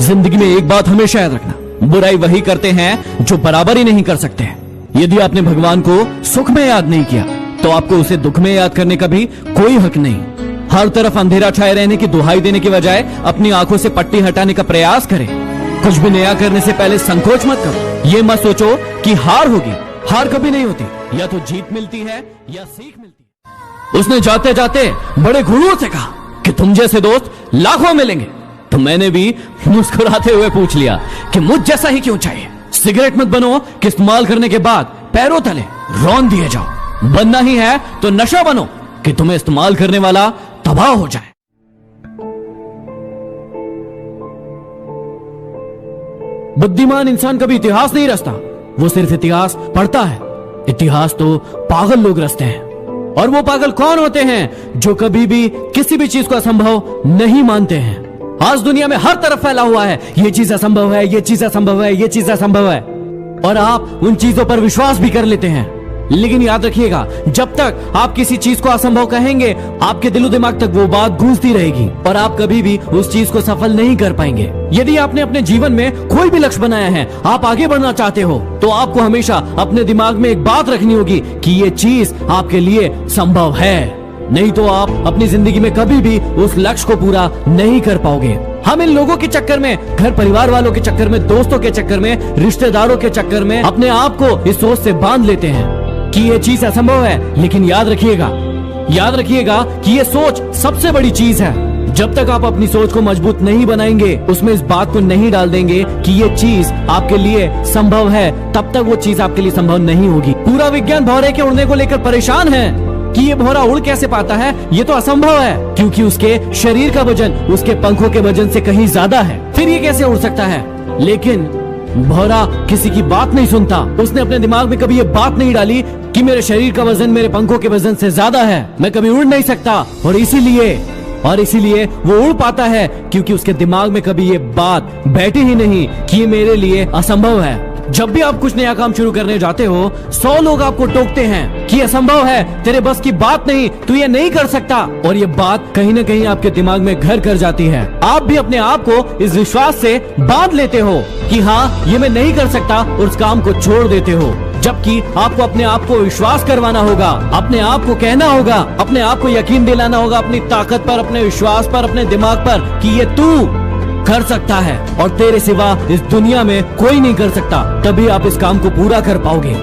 जिंदगी में एक बात हमेशा याद रखना, बुराई वही करते हैं जो बराबरी नहीं कर सकते हैं। यदि आपने भगवान को सुख में याद नहीं किया तो आपको उसे दुख में याद करने का भी कोई हक नहीं। हर तरफ अंधेरा छाए रहने की दुहाई देने की बजाय अपनी आंखों से पट्टी हटाने का प्रयास करें। कुछ भी नया करने से पहले संकोच मत करो। ये मत सोचो कि हार होगी, हार कभी नहीं होती, या तो जीत मिलती है या सीख मिलती है। उसने जाते जाते बड़े गुरूर से कहा कि तुम जैसे दोस्त लाखों मिलेंगे। तो मैंने भी मुस्कुराते हुए पूछ लिया कि मुझ जैसा ही क्यों चाहिए। सिगरेट मत बनो कि इस्तेमाल करने के बाद पैरों तले रौंद दिए जाओ। बनना ही है तो नशा बनो कि तुम्हें इस्तेमाल करने वाला तबाह हो जाए। बुद्धिमान इंसान कभी इतिहास नहीं रचता, वो सिर्फ इतिहास पढ़ता है। इतिहास तो पागल लोग रचते हैं। और वो पागल कौन होते हैं? जो कभी भी किसी भी चीज को असंभव नहीं मानते हैं। आज दुनिया में हर तरफ फैला हुआ है ये चीज असंभव है, ये चीज असंभव है, ये चीज असंभव है, और आप उन चीजों पर विश्वास भी कर लेते हैं। लेकिन याद रखिएगा, जब तक आप किसी चीज को असंभव कहेंगे, आपके दिलो दिमाग तक वो बात गूंजती रहेगी और आप कभी भी उस चीज को सफल नहीं कर पाएंगे। यदि आपने अपने जीवन में कोई भी लक्ष्य बनाया है, आप आगे बढ़ना चाहते हो, तो आपको हमेशा अपने दिमाग में एक बात रखनी होगी कि ये चीज आपके लिए संभव है। नहीं तो आप अपनी जिंदगी में कभी भी उस लक्ष्य को पूरा नहीं कर पाओगे। हम इन लोगों के चक्कर में, घर परिवार वालों के चक्कर में, दोस्तों के चक्कर में, रिश्तेदारों के चक्कर में अपने आप को इस सोच से बांध लेते हैं कि ये चीज असंभव है। लेकिन याद रखिएगा कि ये सोच सबसे बड़ी चीज है। जब तक आप अपनी सोच को मजबूत नहीं बनाएंगे, उसमें इस बात को नहीं डाल देंगे कि ये चीज आपके लिए संभव है, तब तक वो चीज आपके लिए संभव नहीं होगी। पूरा विज्ञान भौरे के उड़ने को लेकर परेशान है कि ये भौरा उड़ कैसे पाता है। ये तो असंभव है, क्योंकि उसके शरीर का वजन उसके पंखों के वजन से कहीं ज्यादा है। फिर ये कैसे उड़ सकता है? लेकिन भौरा किसी की बात नहीं सुनता। उसने अपने दिमाग में कभी ये बात नहीं डाली कि मेरे शरीर का वजन मेरे पंखों के वजन से ज्यादा है, मैं कभी उड़ नहीं सकता। और इसीलिए वो उड़ पाता है, क्योंकि उसके दिमाग में कभी ये बात बैठी ही नहीं कि ये मेरे लिए असंभव है। जब भी आप कुछ नया काम शुरू करने जाते हो, 100 लोग आपको टोकते हैं कि असंभव है, तेरे बस की बात नहीं, तू ये नहीं कर सकता। और ये बात कहीं न कहीं आपके दिमाग में घर कर जाती है। आप भी अपने आप को इस विश्वास से बांध लेते हो कि हाँ, ये मैं नहीं कर सकता, और उस काम को छोड़ देते हो। जबकि आपको अपने आप को विश्वास करवाना होगा, अपने आप को कहना होगा, अपने आप को यकीन दिलाना होगा अपनी ताकत पर, अपने विश्वास पर, अपने दिमाग पर कि ये तू कर सकता है और तेरे सिवा इस दुनिया में कोई नहीं कर सकता। तभी आप इस काम को पूरा कर पाओगे।